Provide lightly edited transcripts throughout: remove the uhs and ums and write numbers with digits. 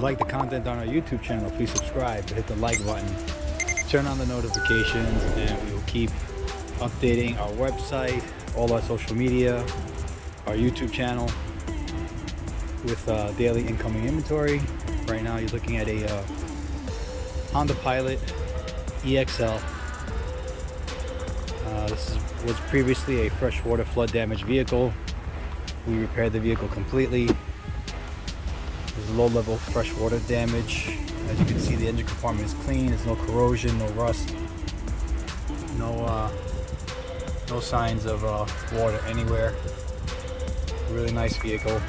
like the content on our YouTube channel, please subscribe, hit the like button, turn on the notifications, and we will keep updating our website, all our social media, our YouTube channel with daily incoming inventory. Right now you're looking at a Honda Pilot EXL. This was previously a freshwater flood damaged vehicle. We repaired the vehicle completely. There's low-level freshwater damage. As you can see, the engine compartment is clean. There's no corrosion, no rust, no signs of water anywhere. Really nice vehicle.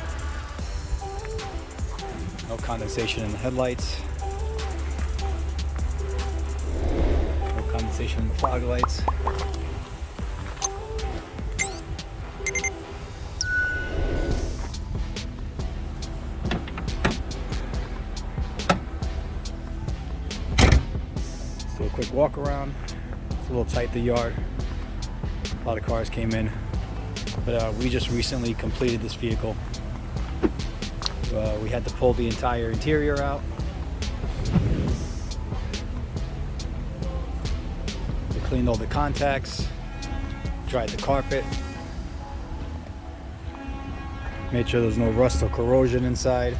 No condensation in the headlights. No condensation in the fog lights. Let's do a quick walk around. It's a little tight, the yard. A lot of cars came in, but we just recently completed this vehicle. We had to pull the entire interior out. We cleaned all the contacts, dried the carpet, made sure there's no rust or corrosion inside.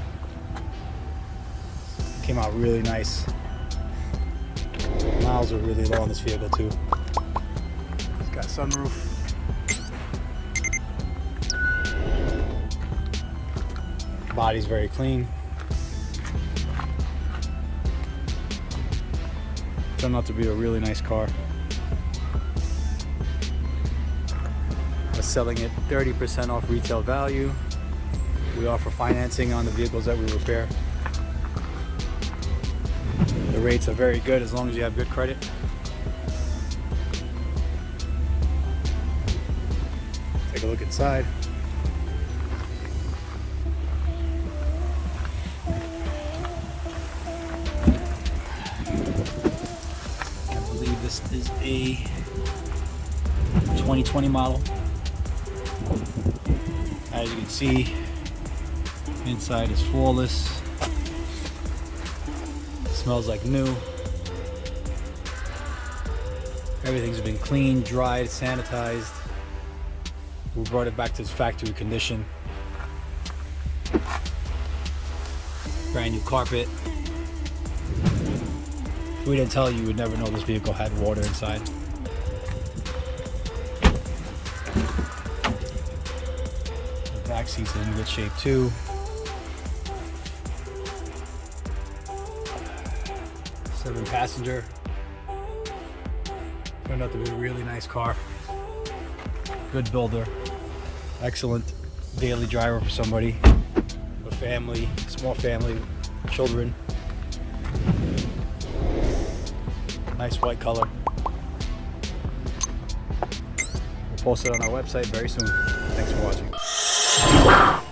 Came out really nice. Miles are really low on this vehicle too. It's got sunroof. Body's very clean. Turned out to be a really nice car. We're selling it 30% off retail value. We offer financing on the vehicles that we repair. The rates are very good as long as you have good credit. Take a look inside. This is a 2020 model. As you can see, inside is flawless. Smells like new. Everything's been cleaned, dried, sanitized. We brought it back to its factory condition. Brand new carpet. If we didn't tell you, you would never know this vehicle had water inside. The back seats are in good shape too. Seven passenger. Turned out to be a really nice car. Good builder. Excellent daily driver for somebody with family, small family, children. Nice white color. We'll post it on our website very soon. Thanks for watching.